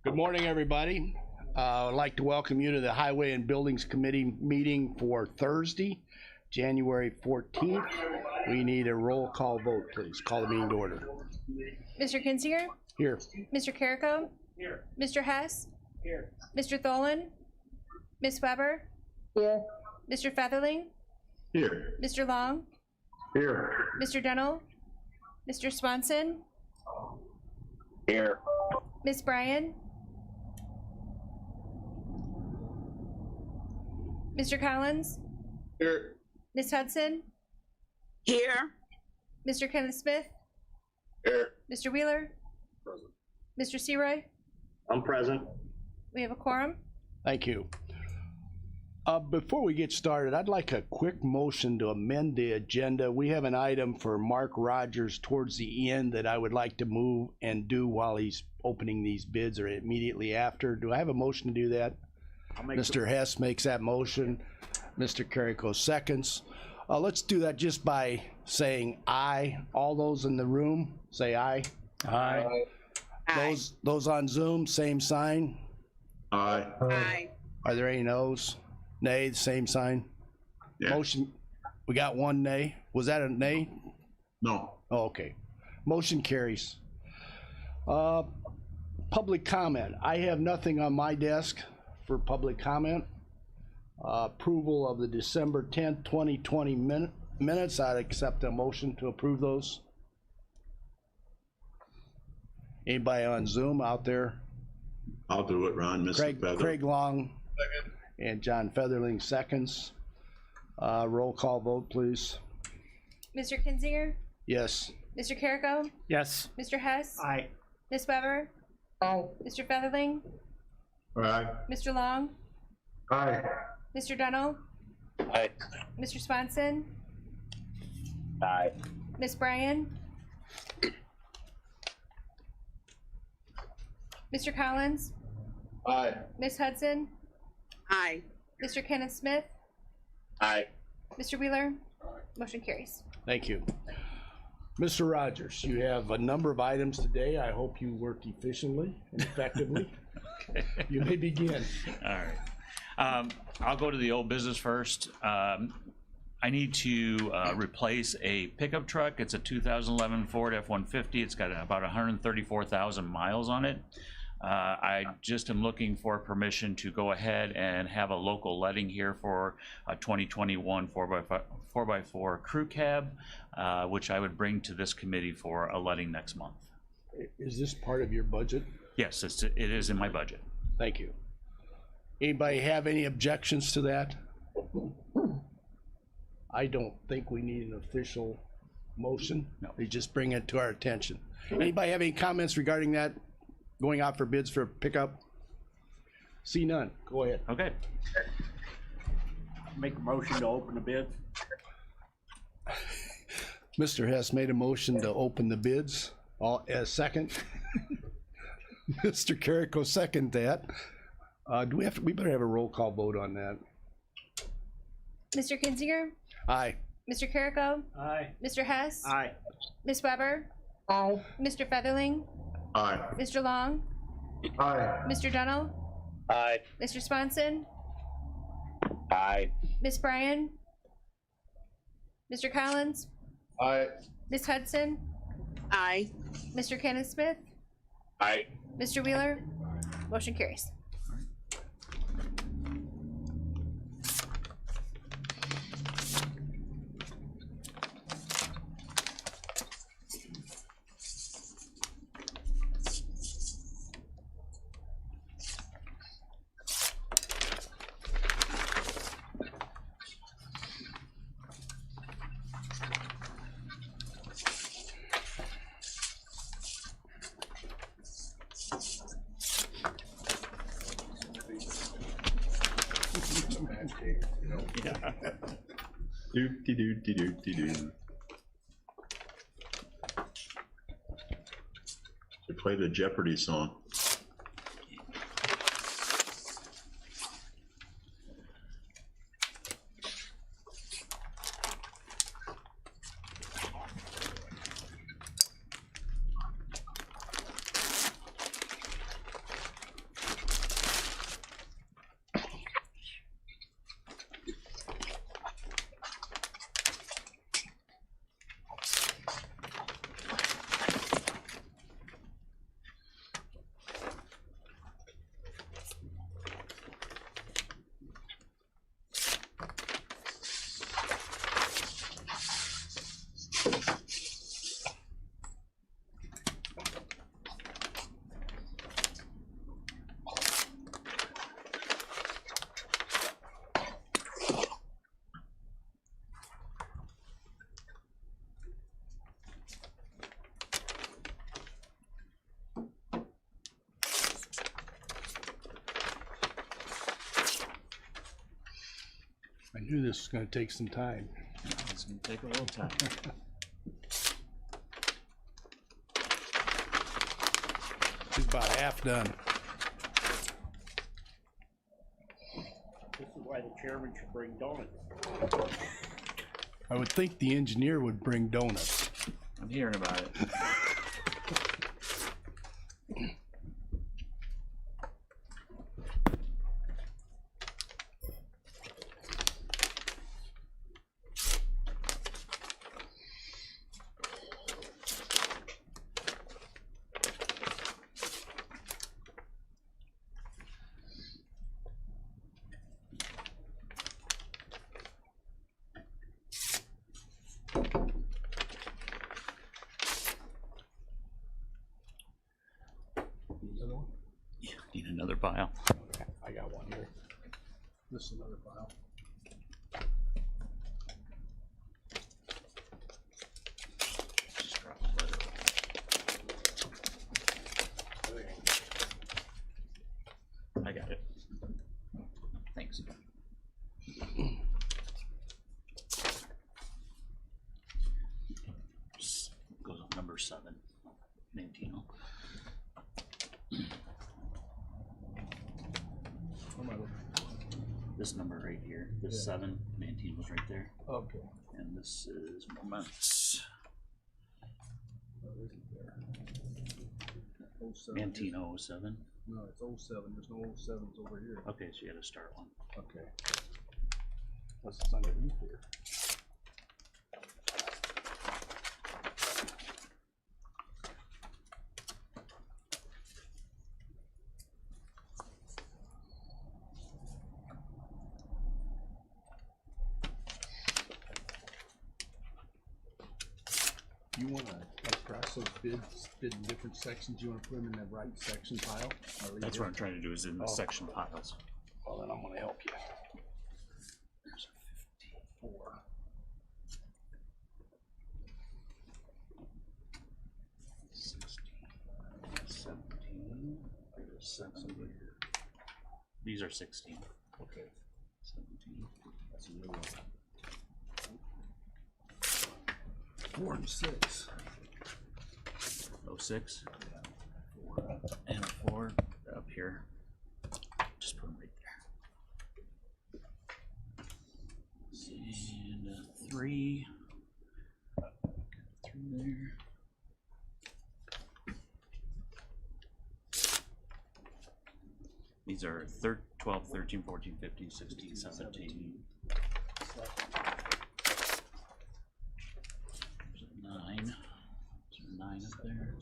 Good morning, everybody. I'd like to welcome you to the Highway and Buildings Committee meeting for Thursday, January 14th. We need a roll call vote, please. Call the meeting to order. Mr. Kinzinger? Here. Mr. Carrico? Here. Mr. Hess? Here. Mr. Tholen? Ms. Weber? Here. Mr. Featherling? Here. Mr. Long? Here. Mr. Dunnell? Mr. Swanson? Here. Ms. Bryan? Mr. Collins? Here. Ms. Hudson? Here. Mr. Kenneth Smith? Here. Mr. Wheeler? Present. Mr. Seroy? I'm present. We have a quorum. Thank you. Before we get started, I'd like a quick motion to amend the agenda. We have an item for Mark Rogers towards the end that I would like to move and do while he's opening these bids or immediately after. Do I have a motion to do that? Mr. Hess makes that motion. Mr. Carrico seconds. Let's do that just by saying aye. All those in the room, say aye. Aye. Aye. Those on Zoom, same sign. Aye. Aye. Are there any no's? Nay, the same sign. Yeah. Motion, we got one nay. Was that a nay? No. Oh, okay. Motion carries. Public comment. I have nothing on my desk for public comment. Approval of the December 10th, 2020 minutes. I'd accept a motion to approve those. Anybody on Zoom out there? I'll do it, Ron. Mr. Feather. Craig Long and John Featherling seconds. Roll call vote, please. Mr. Kinzinger? Yes. Mr. Carrico? Yes. Mr. Hess? Aye. Ms. Weber? Aye. Mr. Featherling? Aye. Mr. Long? Aye. Mr. Dunnell? Aye. Mr. Swanson? Aye. Ms. Bryan? Mr. Collins? Aye. Ms. Hudson? Aye. Mr. Kenneth Smith? Aye. Mr. Wheeler? Motion carries. Thank you. Mr. Rogers, you have a number of items today. I hope you worked efficiently and effectively. You may begin. All right. I'll go to the old business first. I need to replace a pickup truck. It's a 2011 Ford F-150. It's got about 134,000 miles on it. I just am looking for permission to go ahead and have a local letting here for a 2021 4x4 crew cab, which I would bring to this committee for a letting next month. Is this part of your budget? Yes, it is in my budget. Thank you. Anybody have any objections to that? I don't think we need an official motion. No. They just bring it to our attention. Anybody have any comments regarding that? Going out for bids for pickup? See none. Go ahead. Okay. Make a motion to open the bids. Mr. Hess made a motion to open the bids. All as second. Mr. Carrico second that. We better have a roll call vote on that. Mr. Kinzinger? Aye. Mr. Carrico? Aye. Mr. Hess? Aye. Ms. Weber? Aye. Mr. Featherling? Aye. Mr. Long? Aye. Mr. Dunnell? Aye. Mr. Swanson? Aye. Ms. Bryan? Mr. Collins? Aye. Ms. Hudson? Aye. Mr. Kenneth Smith? Aye. Mr. Wheeler? Motion carries. Doop-de-doo-de-doo-de-doo. They played a Jeopardy song. Knew this was gonna take some time. It's gonna take a little time. He's about half done. This is why the chairman should bring donuts. I would think the engineer would bring donuts. I'm hearing about it. Yeah, need another pile. I got one here. This is another file. Just drop the letter. I got it. Thanks. Goes on number 7, Mantino. This number right here, this 7, Mantino's right there, Okay. and this is Moments. Mantino 07. No, it's 07. There's no 07s over here. Okay, so you gotta start one. Okay. What's this underneath here? You wanna, like, cross those bids, bid in different sections, you wanna put them in the right section pile? Or leave That's it? what I'm trying to do, is in the Oh. section piles. Well, then I'm gonna help you. There's a 54. These are 16. Okay. 17. That's a new one. 4 and 6. 06. And a 4 up here. Just put them right there. And a 3. 3 there. These are 12, 13, 14, 15, 16, 17. There's a 9. There's a 9 up there.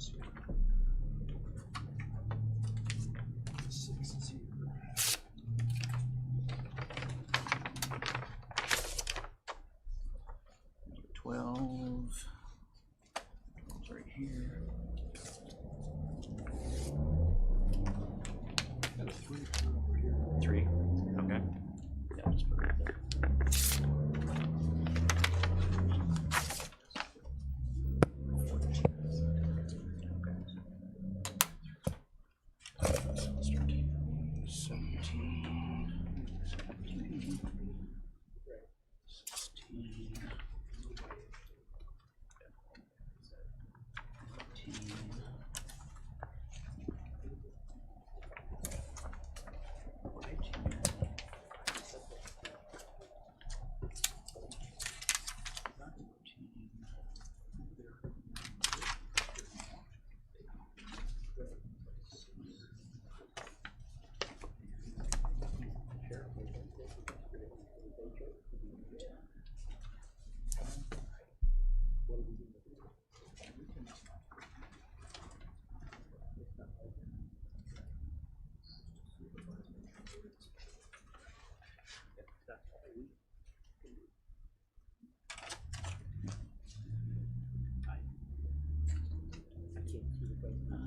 6 is here. 12. 12's right here. Got a 3 over here. 3. Okay. Yeah, just put it right there. Okay. 17. 16. 18. 19.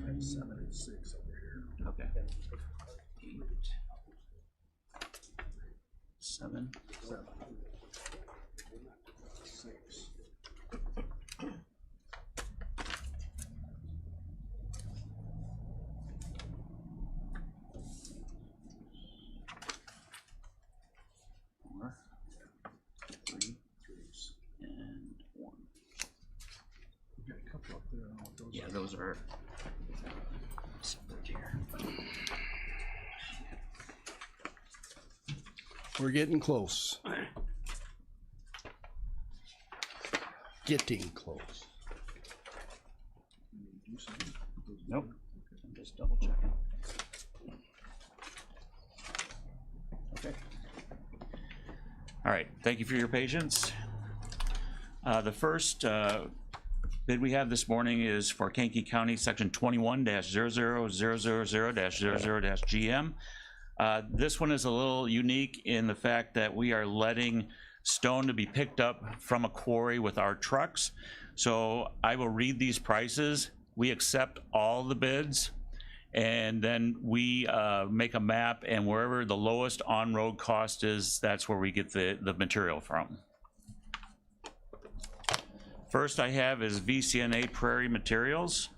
Got 7 and 6 over here. Okay. 8. 7. 7. 6. Yeah, those are separate here. We're getting close. Getting close. Nope, I'm just double checking. Okay. All right, thank you for your patience. The first bid we have this morning is for Kankakee County, section 21-00000-00-GM. This one is a little unique in the fact that we are letting stone to be picked up from a quarry with our trucks. So I will read these prices. We accept all the bids, and then we make a map, and wherever the lowest on-road cost is, that's where we get the material from. First I have is VCNA Prairie Materials.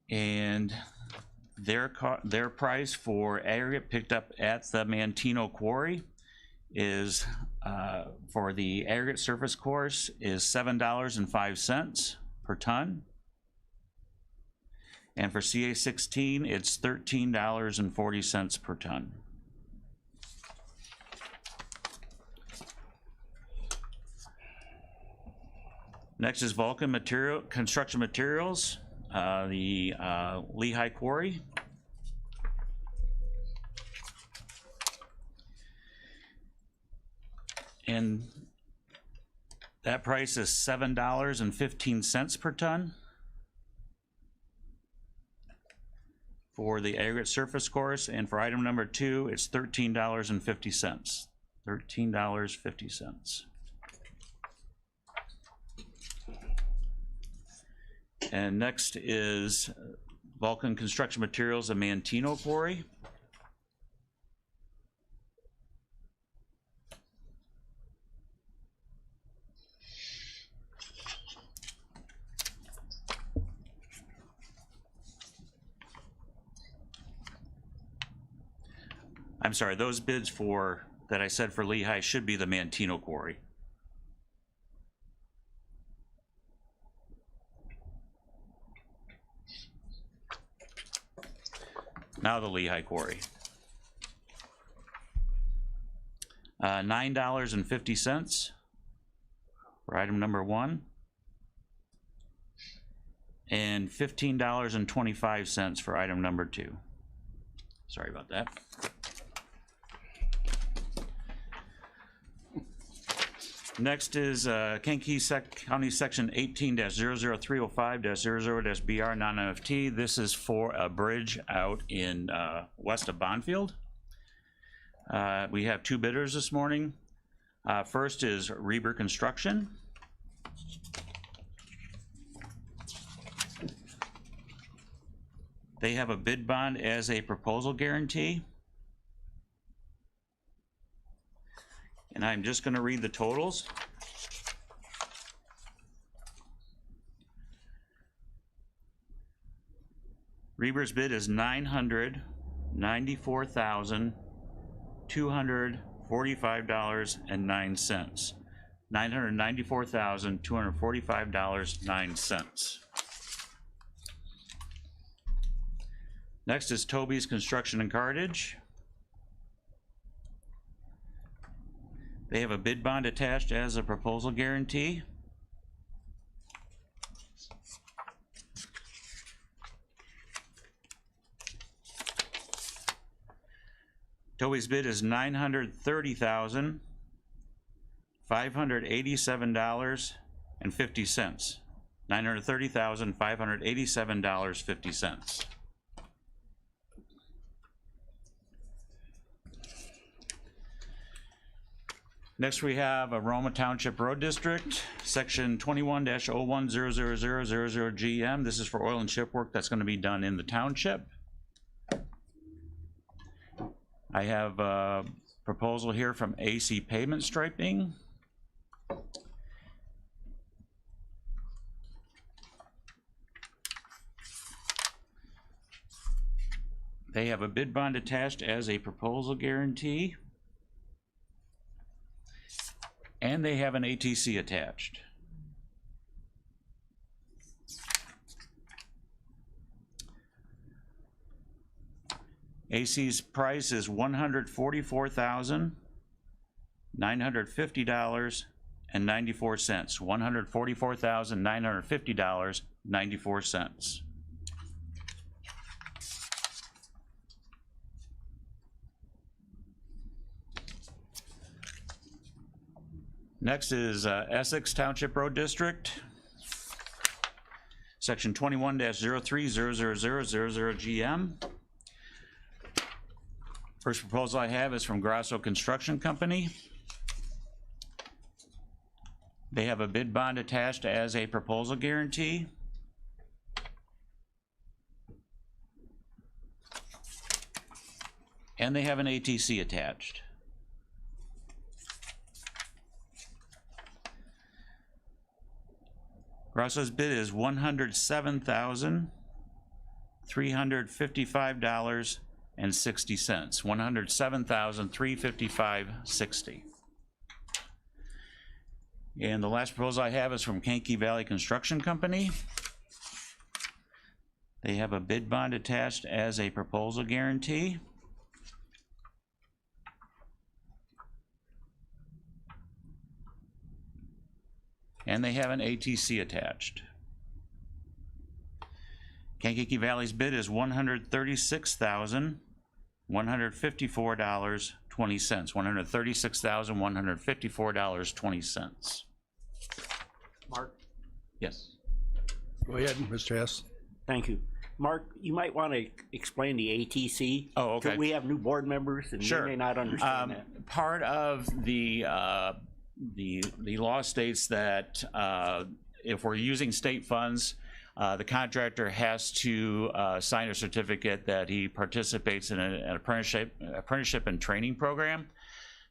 And their price for aggregate picked up at the Mantino Quarry is, for the aggregate surface course, is $7.05 per ton. And for CA16, it's $13.40 per ton. Next is Vulcan Construction Materials, the Lehigh Quarry. And that price is $7.15 per ton. For the aggregate surface course, and for item number 2, it's $13.50. $13.50. And next is Vulcan Construction Materials, a Mantino Quarry. I'm sorry, those bids for, that I said for Lehigh should be the Mantino Quarry. Now the Lehigh Quarry. $9.50 for item number 1. And $15.25 for item number 2. Sorry about that. Next is Kankakee County Section 18-00305-00-BR non-NFT. This is for a bridge out in west of Bonfield. We have 2 bidders this morning. First is Reber Construction. They have a bid bond as a proposal guarantee. And I'm just going to read the totals. Reber's bid is $994,245.09. $994,245.09. Next is Toby's Construction and Cartage. They have a bid bond attached as a proposal guarantee. Toby's bid is $930,587.50. $930,587.50. Next we have Aroma Township Road District, section 21-010000GM. This is for oil and chip work that's going to be done in the township. I have a proposal here from AC Pavement Striping. They have a bid bond attached as a proposal guarantee. And they have an ATC attached. AC's price is $144,950.94. $144,950.94. Next is Essex Township Road District. Section 21-03-00000GM. First proposal I have is from Grasso Construction Company. They have a bid bond attached as a proposal guarantee. And they have an ATC attached. Grasso's bid is $107,355.60. $107,355.60. And the last proposal I have is from Kankakee Valley Construction Company. They have a bid bond attached as a proposal guarantee. And they have an ATC attached. Kankakee Valley's bid is $136,154.20. $136,154.20. Mark, Yes. Go ahead, Mr. Hess. thank you. Mark, you might want to explain the ATC. Oh, okay. We have new board members and Sure. they may not understand that. Part of the law states that if we're using state funds, the contractor has to sign a certificate that he participates in an apprenticeship and training program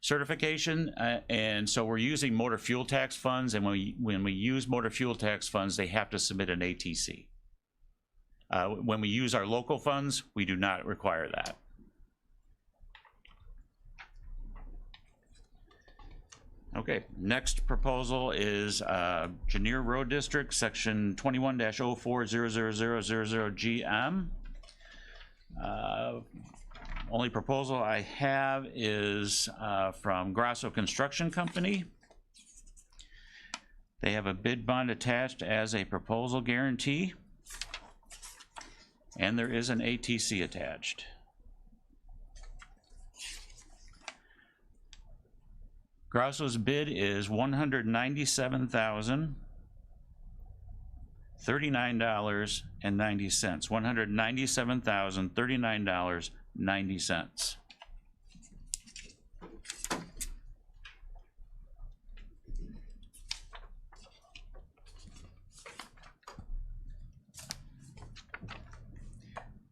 certification, and so we're using motor fuel tax funds, and when we use motor fuel tax funds, they have to submit an ATC. When we use our local funds, we do not require that. Okay, next proposal is Janier Road District, section 21-04-00000GM. Only proposal I have is from Grasso Construction Company. They have a bid bond attached as a proposal guarantee, and there is an ATC attached. Grasso's bid is $197,039.90. $197,039.90.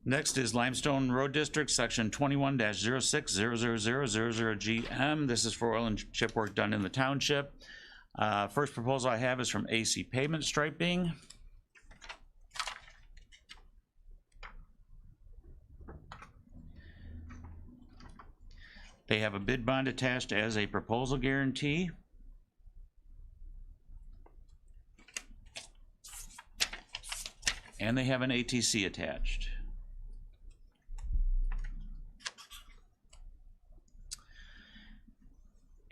Next is Limestone Road District, section 21-06-00000GM. This is for oil and chip work done in the township. First proposal I have is from AC Pavement Striping. They have a bid bond attached as a proposal guarantee. And they have an ATC attached.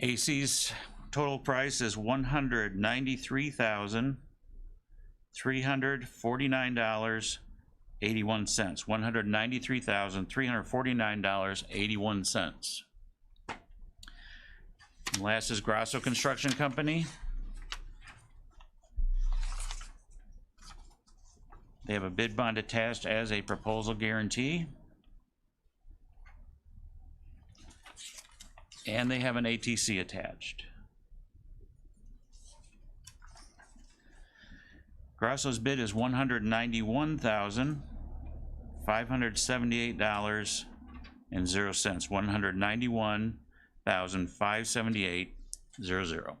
AC's total price is $193,349.81. $193,349.81. Last is Grasso Construction Company. They have a bid bond attached as a proposal guarantee. And they have an ATC attached. Grasso's bid is $191,578.00. $191,578.00.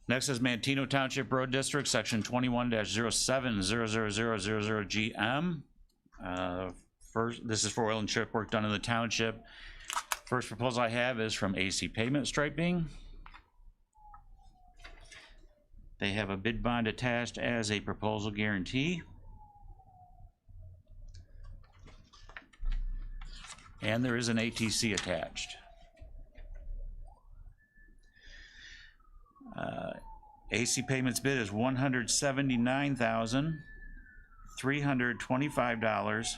Next is Mantino Township Road District, section 21-07-00000GM. First, this is for oil and chip work done in the township. First proposal I have is from AC Pavement Striping. They have a bid bond attached as a proposal guarantee. And there is an ATC attached. AC Payments bid is $179,325.70.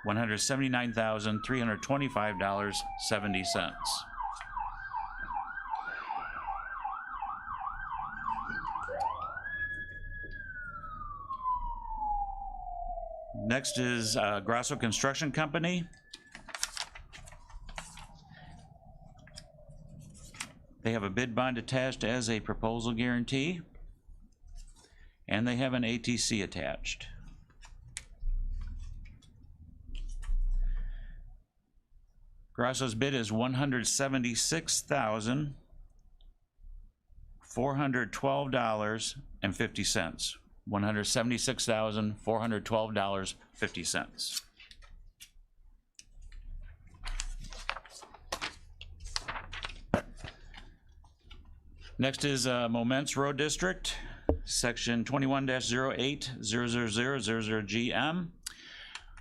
$179,325.70. Next is Grasso Construction Company. They have a bid bond attached as a proposal guarantee, and they have an ATC attached. Grasso's bid is $176,412.50. $176,412.50. Next is Moments Road District, section 21-08-00000GM.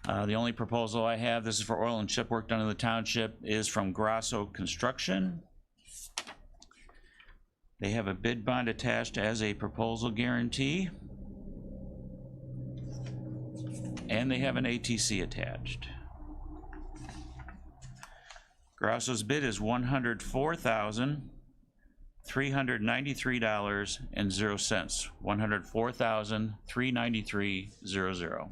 The only proposal I have, this is for oil and chip work done in the township, is from Grasso Construction. They have a bid bond attached as a proposal guarantee, and they have an ATC attached. Grasso's bid is $104,393.00. $104,393.00.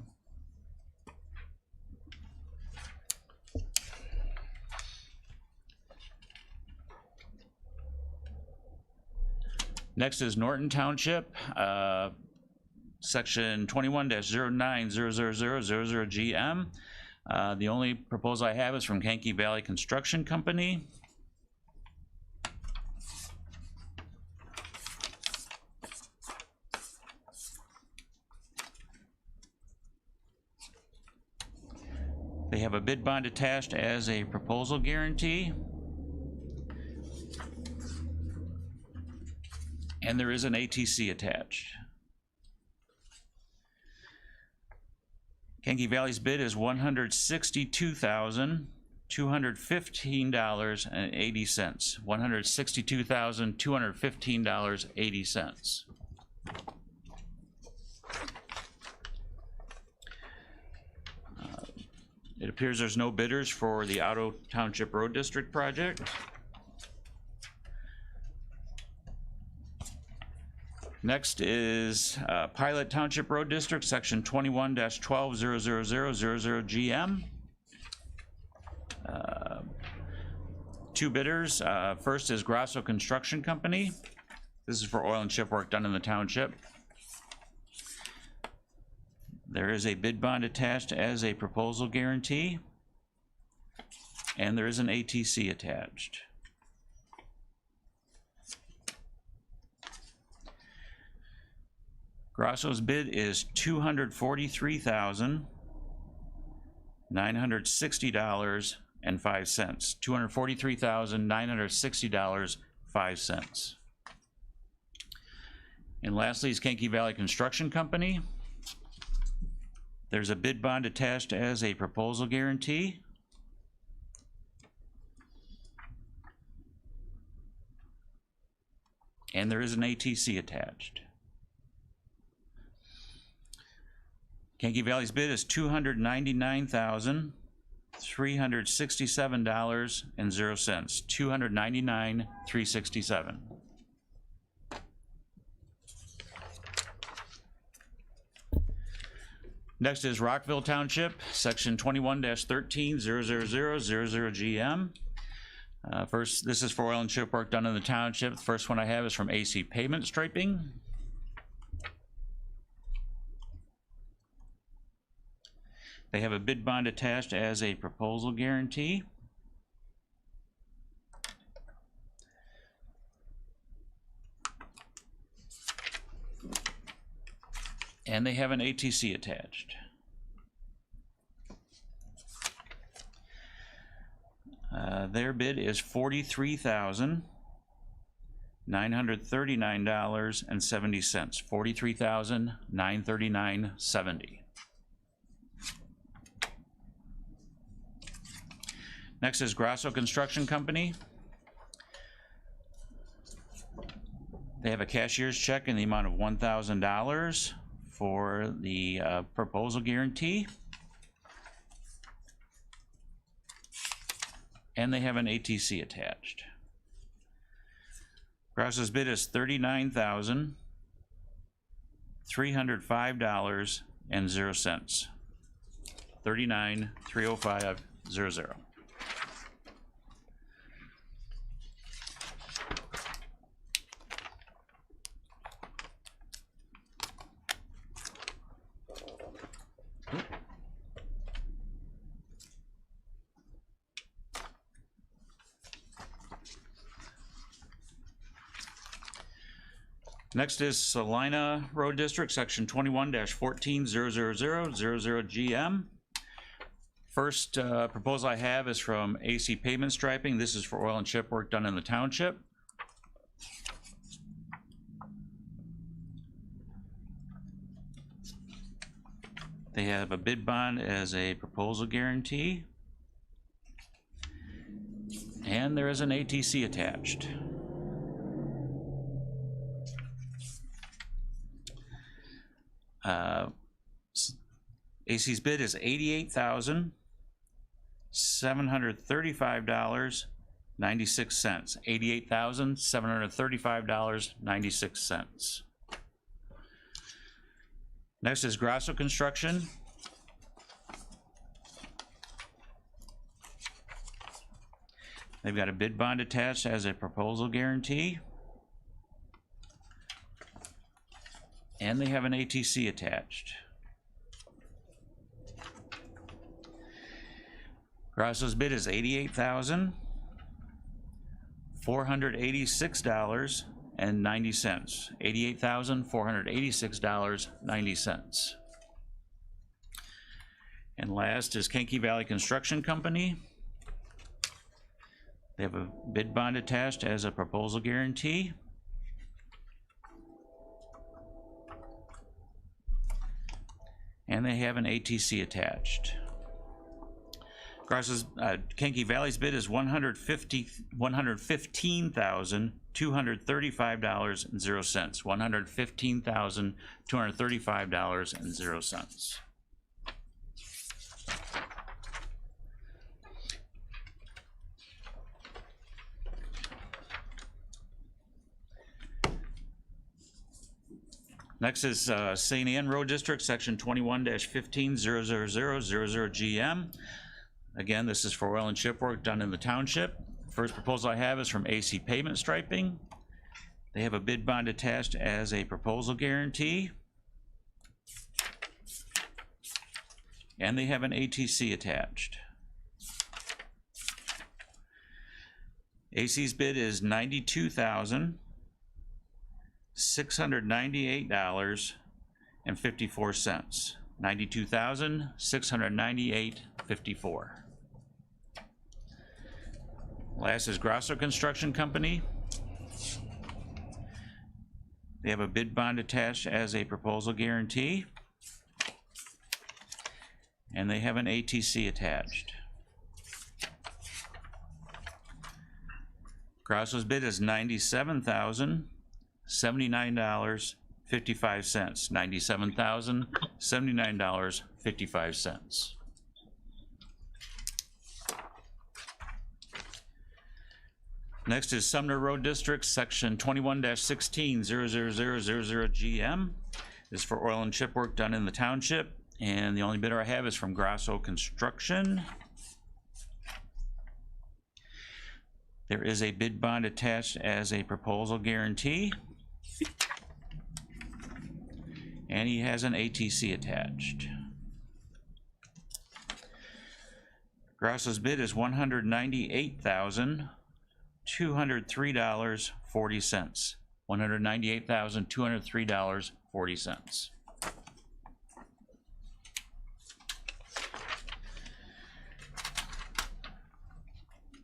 Next is Norton Township, section 21-09-00000GM. The only proposal I have is from Kankakee Valley Construction Company. They have a bid bond attached as a proposal guarantee. And there is an ATC attached. Kankakee Valley's bid is $162,215.80. $162,215.80. It appears there's no bidders for the Otto Township Road District project. Next is Pilot Township Road District, section 21-12-00000GM. Two bidders. First is Grasso Construction Company. This is for oil and chip work done in the township. There is a bid bond attached as a proposal guarantee, and there is an ATC attached. Grasso's bid is $243,960.05. $243,960.05. And lastly is Kankakee Valley Construction Company. There's a bid bond attached as a proposal guarantee. And there is an ATC attached. Kankakee Valley's bid is $299,367.00. $299,367. Next is Rockville Township, section 21-13-00000GM. First, this is for oil and chip work done in the township. The first one I have is from AC Pavement Striping. They have a bid bond attached as a proposal guarantee. And they have an ATC attached. Their bid is $43,939.70. $43,939.70. Next is Grasso Construction Company. They have a cashier's check in the amount of $1,000 for the proposal guarantee. And they have an ATC attached. Grasso's bid is $39,305.00. $39,305.00. Next is Salina Road District, section 21-14-00000 GM. First proposal I have is from AC Pavement Striping. This is for oil and chip work done in the township. They have a bid bond as a proposal guarantee. And there is an ATC attached. AC's bid is $88,735.96. $88,735.96. Next is Grasso Construction. They've got a bid bond attached as a proposal guarantee. And they have an ATC attached. Grasso's bid is $88,486.90. $88,486.90. And last is Kankakee Valley Construction Company. They have a bid bond attached as a proposal guarantee. And they have an ATC attached. Grasso's Kankakee Valley's bid is $115,235.00. $115,235.00. Next is St. Anne Road District, section 21-15-00000 GM. Again, this is for oil and chip work done in the township. First proposal I have is from AC Pavement Striping. They have a bid bond attached as a proposal guarantee. And they have an ATC attached. AC's bid is $92,698.54. $92,698.54. Last is Grasso Construction Company. They have a bid bond attached as a proposal guarantee. And they have an ATC attached. Grasso's bid is $97,079.55. $97,079.55. Next is Sumner Road District, section 21-16-00000 GM. This is for oil and chip work done in the township, and the only bidder I have is from Grasso Construction. There is a bid bond attached as a proposal guarantee, and he has an ATC attached. Grasso's bid is $198,203.40. $198,203.40.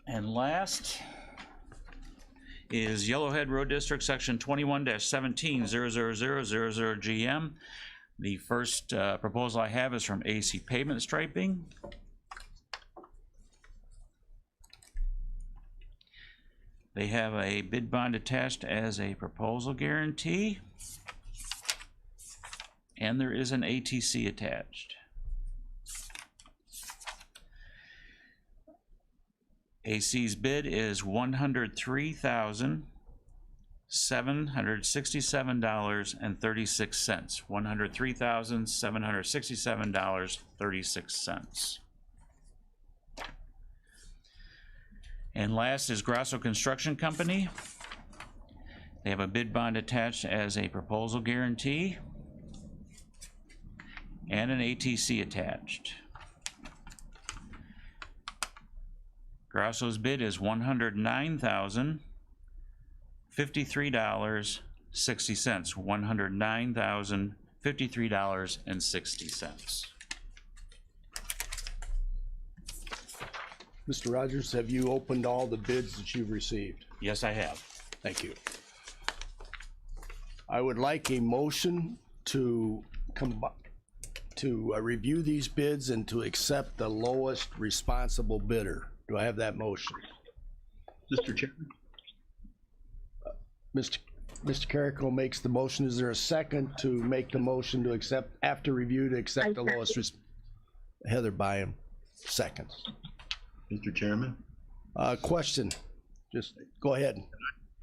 And last is Yellowhead Road District, section 21-17-00000 GM. The first proposal I have is from AC Pavement Striping. They have a bid bond attached as a proposal guarantee. And there is an ATC attached. AC's bid is $103,767.36. $103,767.36. And last is Grasso Construction Company. They have a bid bond attached as a proposal guarantee and an ATC attached. Grasso's bid is $109,053.60. $109,053.60. Mr. Rogers, have you opened all the bids that you've received? Yes, I have. Thank you. I would like a motion to review these bids and to accept the lowest responsible bidder. Do I have that motion? Mr. Chairman? Mr. Carrico makes the motion. Is there a second to make the motion to accept, after review, to accept the lowest? Heather Byam, seconds. Mr. Chairman? Question, just go ahead.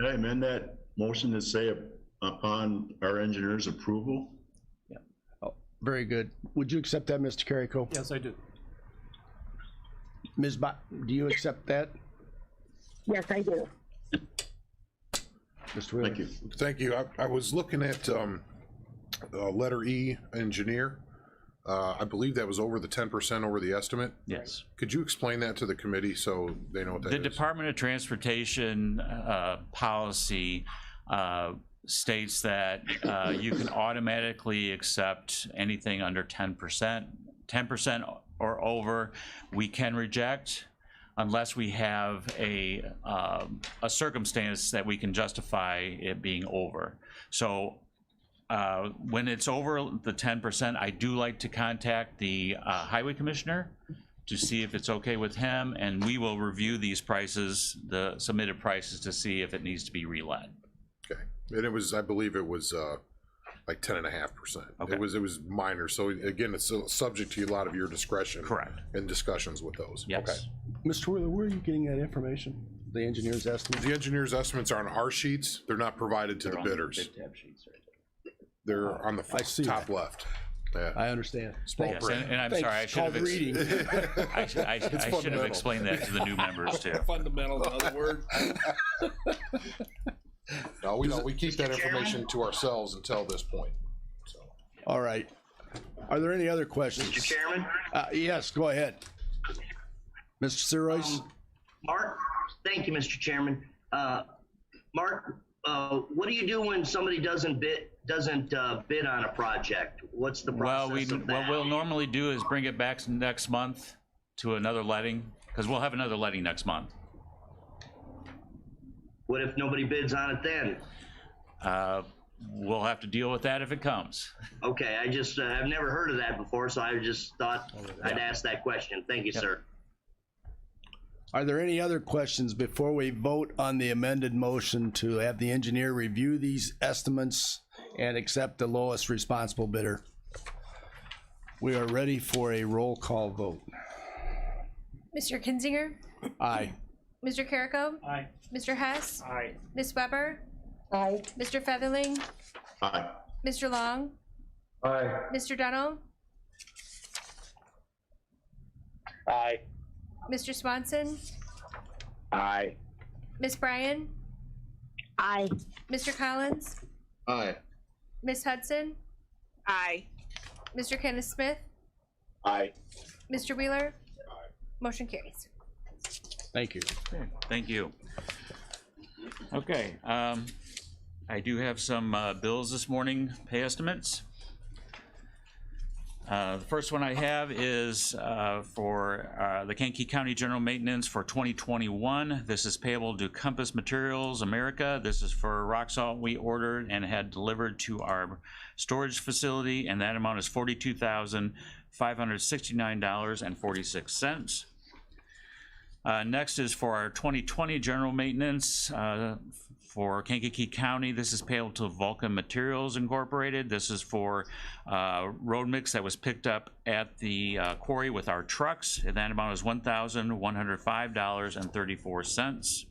Can I amend that motion to say upon our engineer's approval? Oh, very good. Would you accept that, Mr. Carrico? Yes, I do. Ms. Do you accept that? Yes, I do. Mr. Wheeler? Thank you. Thank you. I was looking at letter E, engineer. I believe that was over the 10% over the estimate. Yes. Could you explain that to the committee so they know what that The is? Department of Transportation policy states that you can automatically accept anything under 10%. 10% or over, we can reject unless we have a circumstance that we can justify it being over. So when it's over the 10%, I do like to contact the highway commissioner to see if it's okay with him, and we will review these prices, the submitted prices, to see if it needs to be relet. Okay. And it was, I believe it was like 10.5%. Okay. It was minor. So again, it's subject to a lot of your discretion. Correct. And discussions with those. Yes. Okay. Mr. Wheeler, where are you getting that information? The engineer's estimate? The engineer's estimates are on our sheets. They're not provided to the bidders. Bid tab sheets, right? They're on the I see top that. left. Yeah. I understand. Small Yes, print. and I'm Thanks. sorry, I should Called have reading. I should have fundamental. explained that to the new members too. Fundamental, in other words. No, we keep that information to ourselves until this point. So. All right. Are there any other questions? Mr. Chairman? Yes, go ahead. Mr. Sirois? Mark? Thank you, Mr. Chairman. Mark, what do you do when somebody doesn't bid on a project? What's the Well, process of that? what we'll normally do is bring it back next month to another letting, because we'll have another letting next month. What if nobody bids on it then? We'll have to deal with that if it comes. Okay, I've never heard of that before, so I just thought I'd ask that question. Thank you, sir. Are there any other questions before we vote on the amended motion to have the engineer review these estimates and accept the lowest responsible bidder? We are ready for a roll call vote. Mr. Kinzinger, Aye. Mr. Carrico, Aye. Mr. Hess, Aye. Ms. Weber, Aye. Mr. Featherling, Aye. Mr. Long, Aye. Mr. Dunno, Aye. Mr. Swanson, Aye. Ms. Bryan, Aye. Mr. Collins, Aye. Ms. Hudson, Aye. Mr. Kenneth Smith, Aye. Mr. Wheeler. Motion carries. Thank you. Thank you. Okay, I do have some bills this morning, pay estimates. The first one I have is for the Kankakee County General Maintenance for 2021. This is payable to Compass Materials America. This is for rock salt we ordered and had delivered to our storage facility, and that amount is $42,569.46. Next is for our 2020 general maintenance for Kankakee County. This is payable to Vulcan Materials Incorporated. This is for road mix that was picked up at the quarry with our trucks, and that amount is $1,105.34.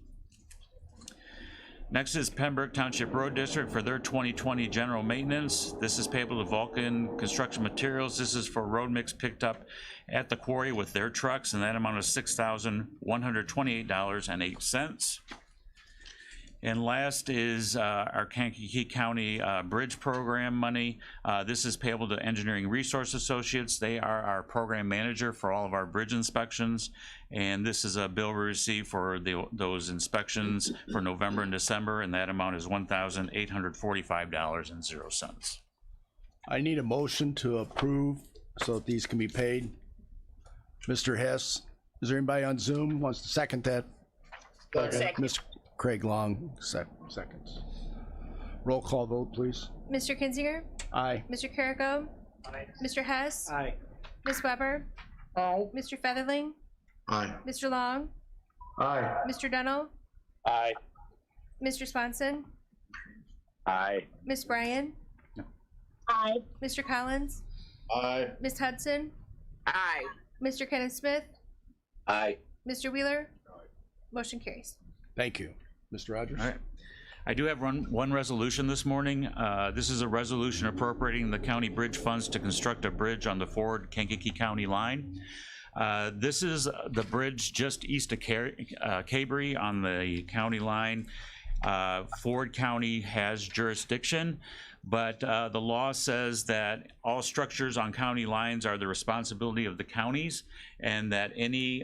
Next is Pembroke Township Road District for their 2020 general maintenance. This is payable to Vulcan Construction Materials. This is for road mix picked up at the quarry with their trucks, and that amount is $6,128.08. And last is our Kankakee County Bridge Program money. This is payable to Engineering Resource Associates. They are our program manager for all of our bridge inspections. And this is a bill we received for those inspections for November and December, and that amount is $1,845.00. I need a motion to approve so that these can be paid. Mr. Hess, is there anybody on Zoom wants to second that? Second. Mr. Craig Long, seconds. Roll call vote, please. Mr. Kinzinger, Aye. Mr. Carrico, Mr. Hess, Aye. Ms. Weber, Aye. Mr. Featherling, Aye. Mr. Long, Aye. Mr. Dennell, Aye. Mr. Swanson, Aye. Ms. Bryan, Aye. Mr. Collins, Aye. Ms. Hudson, Aye. Mr. Kenneth Smith, Aye. Mr. Wheeler. Motion carries. Thank you. Mr. Rogers? All right. I do have one resolution this morning. This is a resolution appropriating the county bridge funds to construct a bridge on the Ford Kankakee County line. This is the bridge just east of Cabre on the county line. Ford County has jurisdiction, but the law says that all structures on county lines are the responsibility of the counties, and that any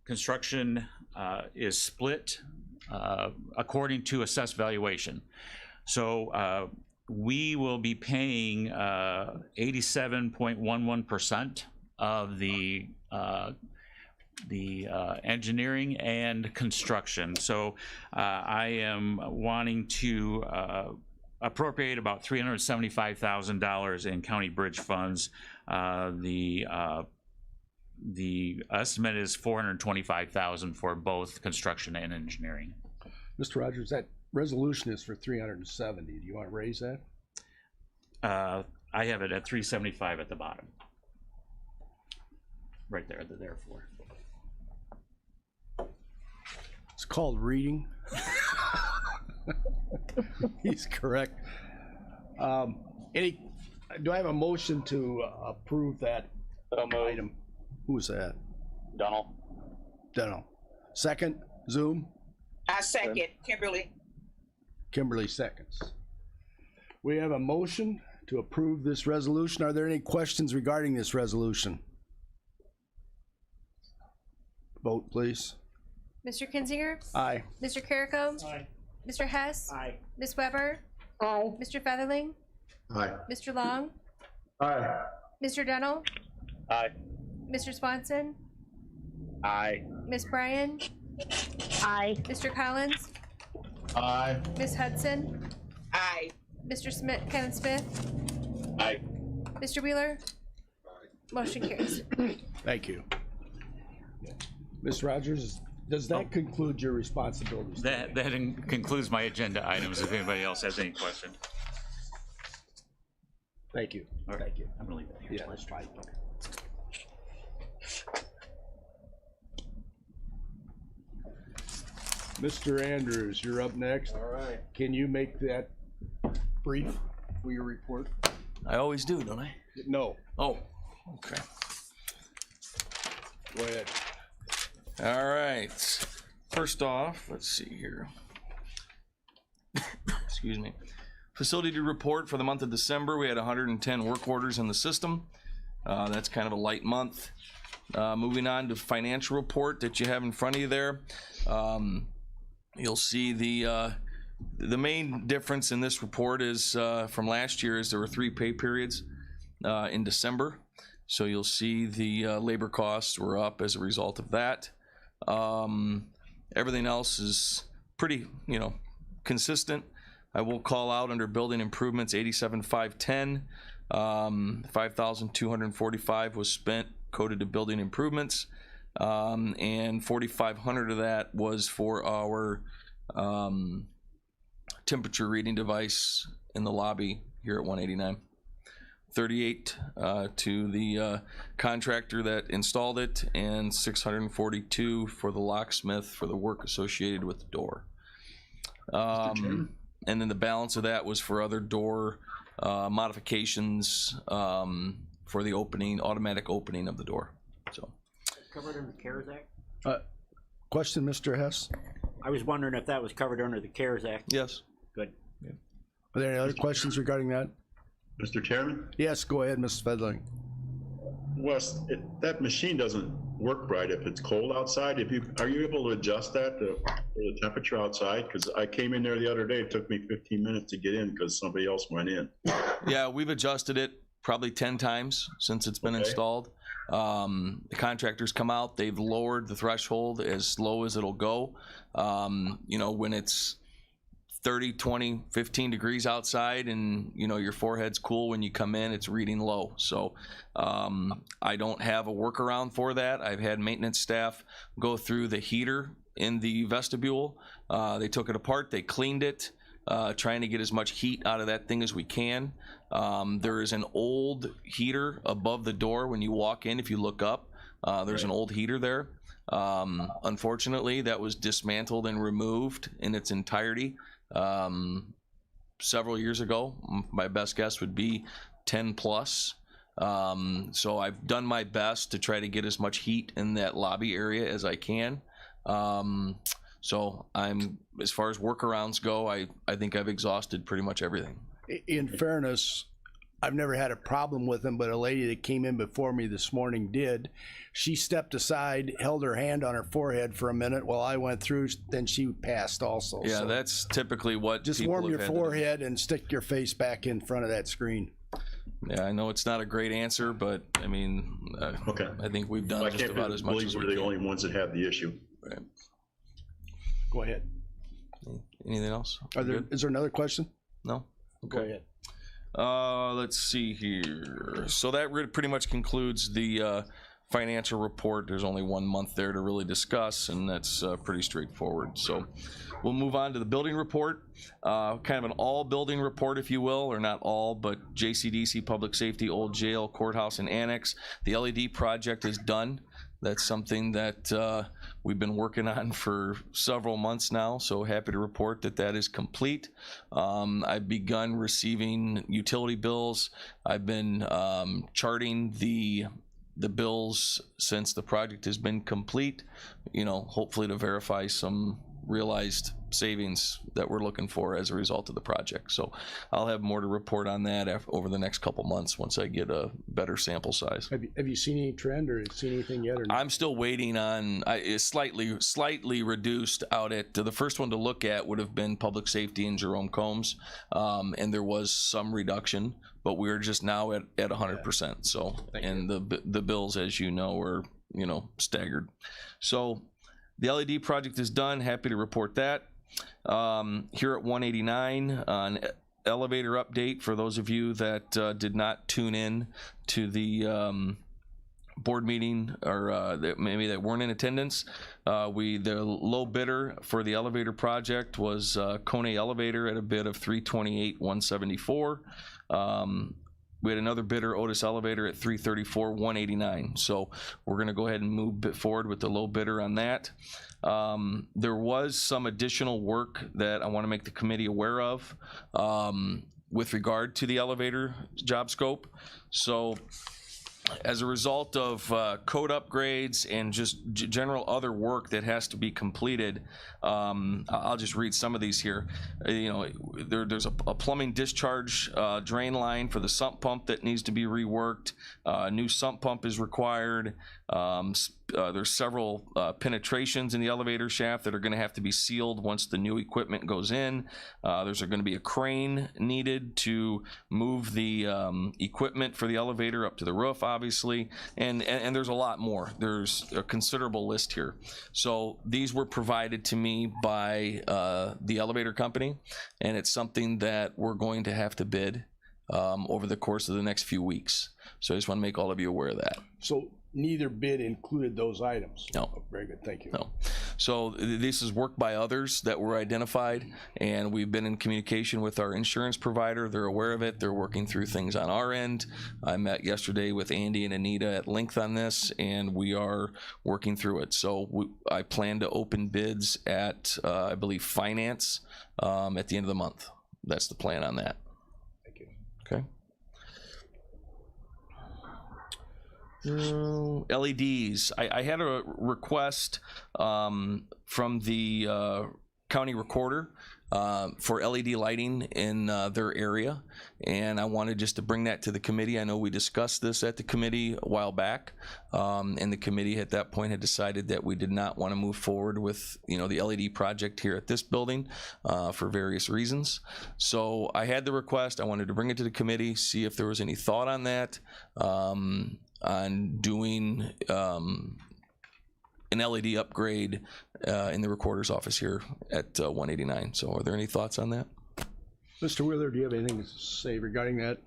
construction is split according to assessed valuation. So we will be paying 87.11% of the engineering and construction. So I am wanting to appropriate about $375,000 in county bridge funds. The estimate is $425,000 for both construction and engineering. Mr. Rogers, that resolution is for 370. Do you want to raise that? I have it at 375 at the bottom. Right there, the therefore. It's called reading. He's correct. Do I have a motion to approve that item? Who's that? Donald. Deno. Second, Zoom? I second. Kimberly. Kimberly seconds. We have a motion to approve this resolution. Are there any questions regarding this resolution? Vote, please. Mr. Kinzinger, Aye. Mr. Carrico, Aye. Mr. Hess, Aye. Ms. Weber, Aye. Mr. Featherling, Aye. Mr. Long, Aye. Mr. Dennell, Aye. Mr. Swanson, Aye. Ms. Bryan, Aye. Mr. Collins, Aye. Ms. Hudson, Aye. Mr. Kenneth Smith, Aye. Mr. Wheeler. Motion carries. Thank you. Ms. Rogers, does that conclude your responsibilities? That concludes my agenda items. If anybody else has any questions. Thank you. All right. Thank you. I'm gonna leave that here. Yeah, that's fine. Mr. Andrews, you're up next. All right. Can you make that brief for your report? I always do, don't I? No, Oh, okay. go ahead. All right. First off, let's see here. Excuse me. Facility to report for the month of December, we had 110 work orders in the system. That's kind of a light month. Moving on to financial report that you have in front of you there. You'll see the main difference in this report is from last year is there were 3 pay periods. in December. So you'll see the labor costs were up as a result of that. Everything else is pretty, consistent. I will call out under building improvements, 87,510, 5,245 was spent coded to building improvements, and 4,500 of that was for our temperature reading device in the lobby here at 189. 38 to the contractor that installed it, and 642 for the locksmith for the work associated with the door. And then the balance of that was for other door modifications for the automatic opening of the door. So, Covered under the CARES Act? Question, Mr. Hess? I was wondering if that was covered under the CARES Act. yes. Good. Are there any other questions regarding that? Mr. Chairman? Yes, go ahead, Mrs. Fedling. Wes, that machine doesn't work right if it's cold outside. Are you able to adjust that for the temperature outside? Because I came in there the other day, it took me 15 minutes to get in because somebody else went in. Yeah, we've adjusted it probably 10 times since it's been installed. The contractors come out, they've lowered the threshold as low as it'll go. When it's 30, 20, 15 degrees outside and your forehead's cool when you come in, it's reading low. So I don't have a workaround for that. I've had maintenance staff go through the heater in the vestibule. They took it apart, they cleaned it, trying to get as much heat out of that thing as we can. There is an old heater above the door when you walk in. If you look up, there's an old heater there. Unfortunately, that was dismantled and removed in its entirety several years ago. My best guess would be 10 plus. So I've done my best to try to get as much heat in that lobby area as I can. So as far as workarounds go, I think I've exhausted pretty much everything. In fairness, I've never had a problem with them, but a lady that came in before me this morning did. She stepped aside, held her hand on her forehead for a minute while I went through, then she passed also. Yeah, So that's typically what just people warm have your had to do. forehead and stick your face back in front of that screen. Yeah, I know it's not a great answer, but I mean, Okay. I think we've done I just can't about as much believe as we're we the can. only ones that have the issue. Right. Go ahead. Anything else? Good? Is there another question? No? Go ahead. Let's see here. So that pretty much concludes the financial report. There's only 1 month there to really discuss, and that's pretty straightforward. So we'll move on to the building report. Kind of an all building report, if you will, or not all, but JCDC, Public Safety, Old Jail, Courthouse, and Annex. The LED project is done. That's something that we've been working on for several months now, so happy to report that that is complete. I've begun receiving utility bills. I've been charting the bills since the project has been complete, hopefully to verify some realized savings that we're looking for as a result of the project. So I'll have more to report on that over the next couple months once I get a better sample size. Have you seen any trend or seen anything yet? Or not? I'm still waiting on. It's slightly reduced out at the first one to look at would have been Public Safety and Jerome Combs, and there was some reduction, but we're just now at 100%. So and the bills, as you know, are staggered. So the LED project is done. Happy to report that. Here at 189, an elevator update for those of you that did not tune in to the board meeting or maybe that weren't in attendance. The low bidder for the elevator project was Kone Elevator at a bid of $328,174. We had another bidder, Otis Elevator, at $334,189. So we're going to go ahead and move forward with the low bidder on that. There was some additional work that I want to make the committee aware of with regard to the elevator job scope. So as a result of code upgrades and just general other work that has to be completed, I'll just read some of these here. There's a plumbing discharge drain line for the sump pump that needs to be reworked. A new sump pump is required. There's several penetrations in the elevator shaft that are going to have to be sealed once the new equipment goes in. There's going to be a crane needed to move the equipment for the elevator up to the roof, obviously, and there's a lot more. There's a considerable list here. So these were provided to me by the elevator company, and it's something that we're going to have to bid over the course of the next few weeks. So I just want to make all of you aware of that. So neither bid included those items? No. Oh, very good, thank you. No. So this is work by others that were identified, and we've been in communication with our insurance provider. They're aware of it. They're working through things on our end. I met yesterday with Andy and Anita at length on this, and we are working through it. So I plan to open bids at, I believe, finance at the end of the month. That's the plan on that. Thank you. Okay. LEDs. I had a request from the county recorder for LED lighting in their area, and I wanted just to bring that to the committee. I know we discussed this at the committee a while back, and the committee at that point had decided that we did not want to move forward with the LED project here at this building for various reasons. So I had the request. I wanted to bring it to the committee, see if there was any thought on that, on doing an LED upgrade in the recorder's office here at 189. So are there any thoughts on that? Mr. Wheeler, do you have anything to say regarding that?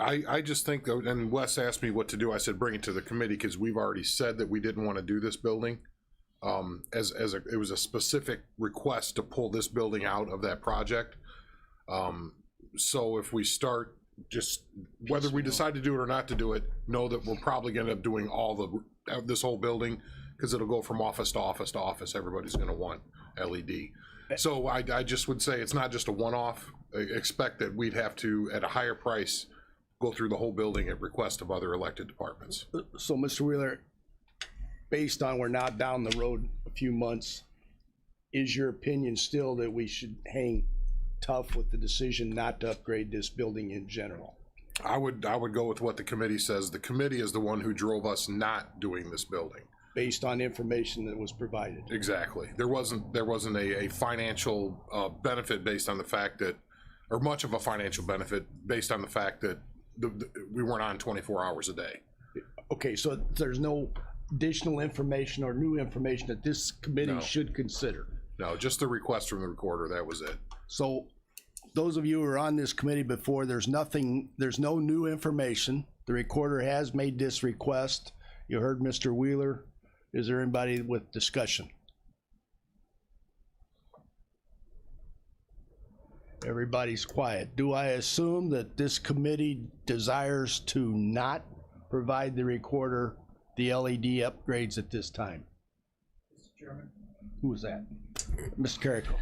I just think, and Wes asked me what to do. I said bring it to the committee because we've already said that we didn't want to do this building. It was a specific request to pull this building out of that project. So if we start, just whether we decide to do it or not to do it, know that we're probably going to end up doing this whole building, because it'll go from office to office to office. Everybody's going to want LED. So I just would say it's not just a one-off. Expect that we'd have to, at a higher price, go through the whole building at request of other elected departments. So, Mr. Wheeler, based on we're now down the road a few months, is your opinion still that we should hang tough with the decision not to upgrade this building in general? I would go with what the committee says. The committee is the one who drove us not doing this building. Based on information that was provided. Exactly. There wasn't a financial benefit based on the fact that, or much of a financial benefit based on the fact that we weren't on 24 hours a day. Okay, so there's no additional information or new information that this committee should consider? No, just the request from the recorder, that was it. So those of you who were on this committee before, there's no new information. The recorder has made this request. You heard Mr. Wheeler. Is there anybody with discussion? Everybody's quiet. Do I assume that this committee desires to not provide the recorder the LED upgrades at this time? Mr. Chairman. Who was that? Mr. Carrico.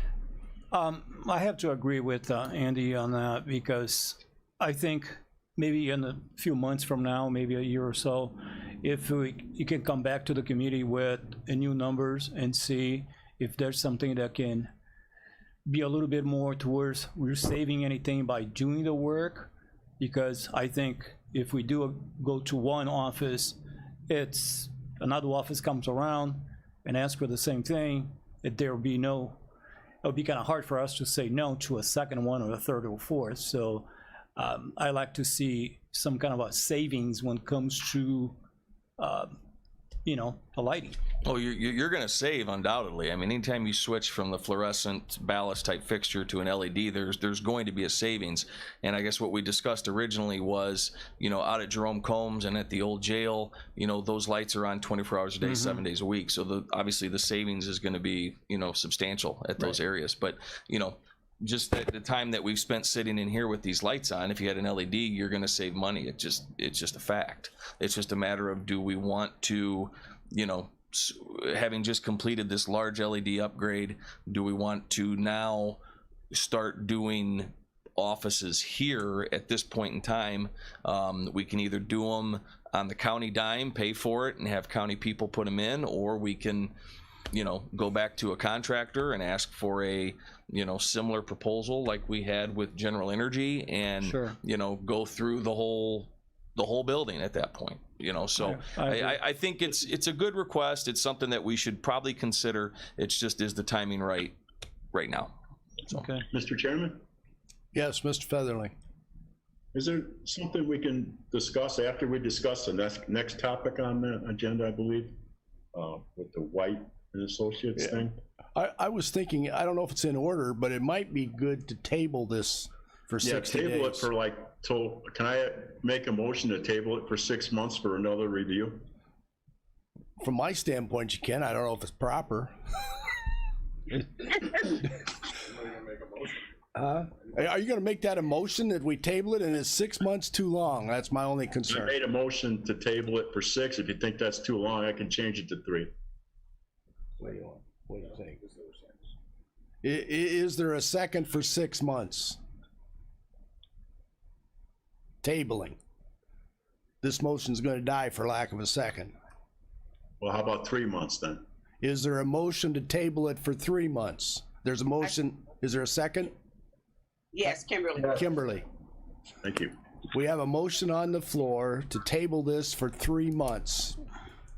I have to agree with Andy on that, because I think maybe in a few months from now, maybe a year or so, if you can come back to the committee with new numbers and see if there's something that can be a little bit more towards we're saving anything by doing the work, because I think if we do go to one office, it's another office comes around and asks for the same thing, there will be no, it would be kind of hard for us to say no to a second one or a third or fourth. So I like to see some kind of a savings when it comes to the lighting. Oh, you're going to save undoubtedly. I mean, anytime you switch from the fluorescent ballast type fixture to an LED, there's going to be a savings. And I guess what we discussed originally was, out at Jerome Combs and at the old jail, those lights are on 24 hours a day, 7 days a week. So obviously the savings is going to be, substantial at those areas. But, just at the time that we've spent sitting in here with these lights on, if you had an LED, you're going to save money. It's just a fact. It's just a matter of, do we want to, having just completed this large LED upgrade, do we want to now start doing offices here at this point in time. We can either do them on the county dime, pay for it, and have county people put them in, or we can, you know, go back to a contractor and ask for a, you know, similar proposal like we had with General Energy, and Sure. you know, go through the whole building at that point. You know, so I think it's a good request. It's something that we should probably consider. It's just, is the timing right now? So. Okay. Mr. Chairman, Yes, Mr. Featherly. is there something we can discuss after we discuss the next topic on the agenda, I believe, with the White and Associates thing? I was thinking, I don't know if it's in order, but it might be good to table this for 60 days. Table it for like, can I make a motion to table it for 6 months for another review? From my standpoint, you can. I don't know if it's proper. Are you gonna make that a motion that we table it, and is 6 months too long? That's my only I concern. made a motion to table it for 6. If you think that's too long, I can change it to 3. What do you think? Is there a second for 6 months? Tabling. This motion's gonna die for lack of a second. Well, how about 3 months then? Is there a motion to table it for 3 months? There's a motion. Is there a second? Yes, Kimberly. Kimberly, Thank you. we have a motion on the floor to table this for 3 months,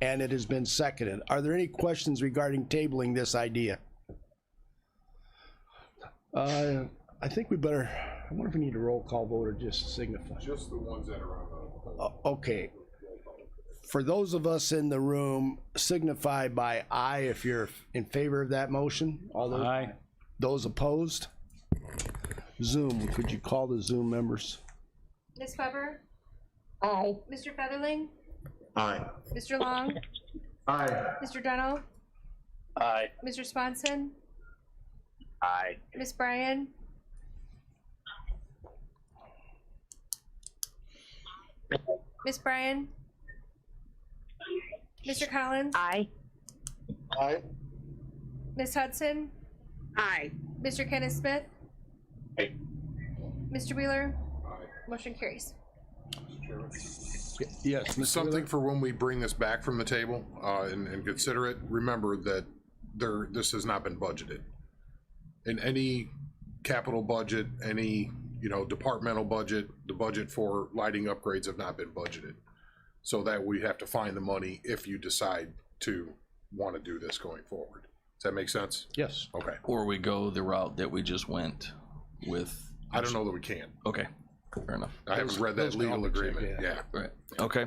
and it has been seconded. Are there any questions regarding tabling this idea? I think we better, I wonder if we need a roll call vote or just signify. Just the ones that are on Okay. For those of us in the room, signify by aye if you're in favor of that motion. All those, Aye. those opposed? Zoom, could you call the Zoom members? Ms. Weber, Aye. Mr. Featherling, Aye. Mr. Long, Aye. Mr. Dunnell, Aye. Mr. Swanson, Aye. Ms. Bryan, Ms. Bryan, Mr. Collins, Aye. Aye. Ms. Hudson, Aye. Mr. Kenneth Smith, Aye. Mr. Wheeler, motion carries. Yes, Mr. Something Wheeler? for when we bring this back from the table, and consider it, remember that this has not been budgeted. In any capital budget, any, you know, departmental budget, the budget for lighting upgrades have not been budgeted. So that we have to find the money if you decide to want to do this going forward. Does that make sense? Yes. Okay. Or we go the route that we just went with. I don't know that we can. Okay, fair enough. I haven't read that those legal comments, agreement. yeah. Yeah. Right. Okay.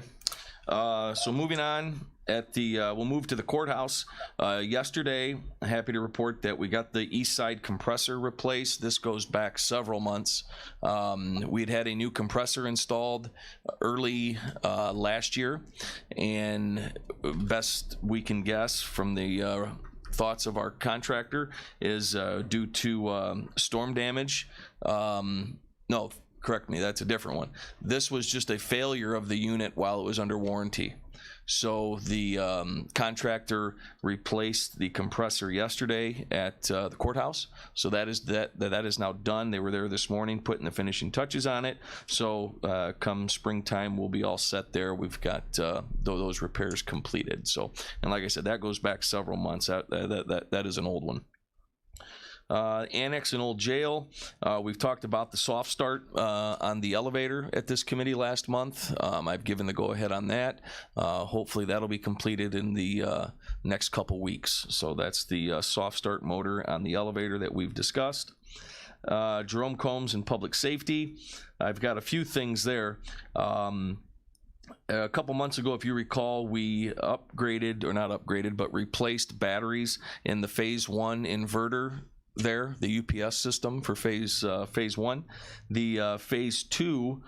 So moving on, we'll move to the courthouse. Yesterday, I'm happy to report that we got the east side compressor replaced. This goes back several months. We'd had a new compressor installed early last year, and best we can guess from the thoughts of our contractor is due to storm damage. No, correct me, that's a different one. This was just a failure of the unit while it was under warranty. So the contractor replaced the compressor yesterday at the courthouse. So that is now done. They were there this morning putting the finishing touches on it. So come springtime, we'll be all set there. We've got those repairs completed. So, and like I said, that goes back several months. That is an old one. Annex and Old Jail. We've talked about the soft start on the elevator at this committee last month. I've given the go-ahead on that. Hopefully that'll be completed in the next couple weeks. So that's the soft start motor on the elevator that we've discussed. Jerome Combs and Public Safety. I've got a few things there. A couple months ago, if you recall, we upgraded, or not upgraded, but replaced batteries in the phase 1 inverter there, the UPS system for phase 1. The phase 2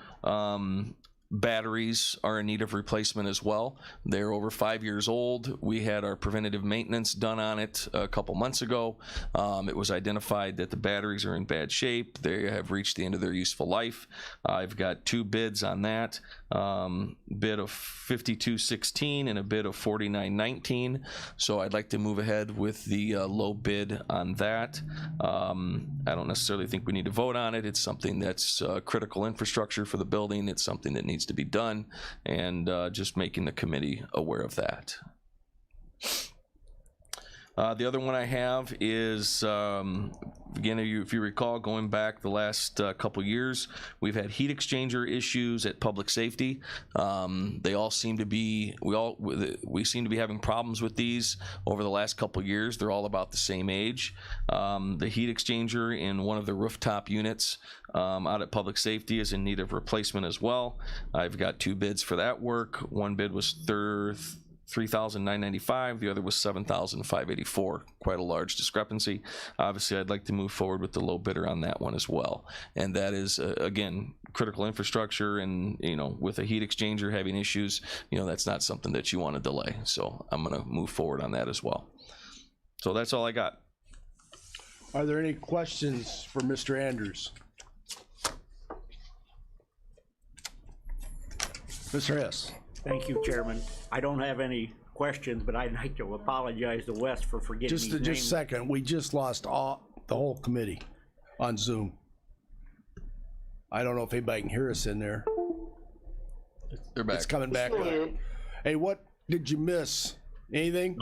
batteries are in need of replacement as well. They're over 5 years old. We had our preventative maintenance done on it a couple months ago. It was identified that the batteries are in bad shape. They have reached the end of their useful life. I've got 2 bids on that, bid of $52.16 and a bid of $49.19. So I'd like to move ahead with the low bid on that. I don't necessarily think we need to vote on it. It's something that's critical infrastructure for the building. It's something that needs to be done, and just making the committee aware of that. The other one I have is, again, if you recall, going back the last couple years, we've had heat exchanger issues at public safety. They all seem to be, we seem to be having problems with these over the last couple years. They're all about the same age. The heat exchanger in one of the rooftop units out at public safety is in need of replacement as well. I've got 2 bids for that work. One bid was $3,995. The other was $7,584. Quite a large discrepancy. Obviously, I'd like to move forward with the low bidder on that one as well. And that is, again, critical infrastructure, and with a heat exchanger having issues, that's not something that you want to delay. So I'm going to move forward on that as well. So that's all I got. Are there any questions for Mr. Andrews? Mr. Hess. Thank you, Chairman. I don't have any questions, but I'd like to apologize to Wes for forgetting Just his a name. second, we just lost the whole committee on Zoom. I don't know if anybody can hear us in there. They're back. It's coming back. Hey, what did you miss? Anything?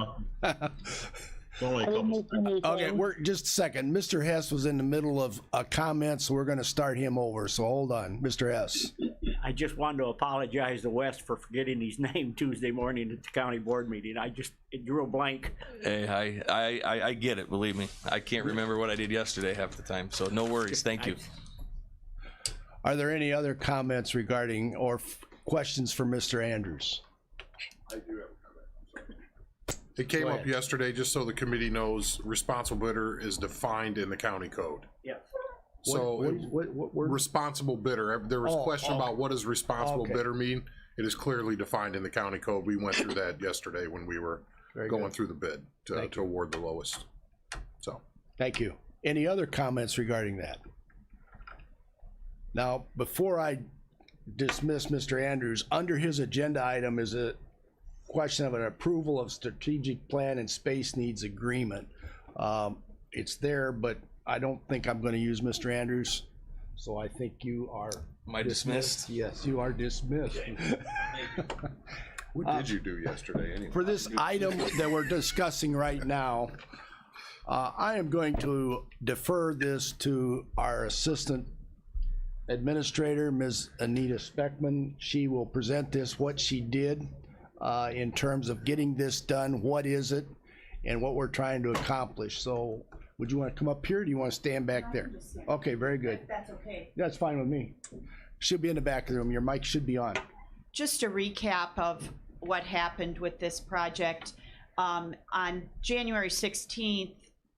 Only a couple. Okay, we're just a second. Mr. Hess was in the middle of a comment, so we're gonna start him over. So hold on, Mr. Hess. I just wanted to apologize to Wes for forgetting his name Tuesday morning at the county board meeting. It drew a blank. Hey, I get it, believe me. I can't remember what I did yesterday half the time, so no worries. Thank you. Are there any other comments regarding or questions for Mr. Andrews? I do have a comment. It came up yesterday, just so the committee knows, responsible bidder is defined in the county code. Yeah. So what word? responsible bidder, there was a question about what does responsible Okay. bidder mean? It is clearly defined in the county code. We went through that yesterday when we were going through the bid to award the lowest. So. Thank you. Any other comments regarding that? Now, before I dismiss Mr. Andrews, under his agenda item is a question of an approval of strategic plan and space needs agreement. It's there, but I don't think I'm going to use Mr. Andrews, so I think you are. Am I dismissed? Yes, you are dismissed. What did you do yesterday anyway? For this item that we're discussing right now, I am going to defer this to our Assistant Administrator, Ms. Anita Speckman. She will present this, what she did in terms of getting this done, what is it, and what we're trying to accomplish. So would you want to come up here, or do you want to stand back there? Okay, very good. That's okay. That's fine with me. She'll be in the back of the room. Your mic should be on. Just a recap of what happened with this project. On January 16th,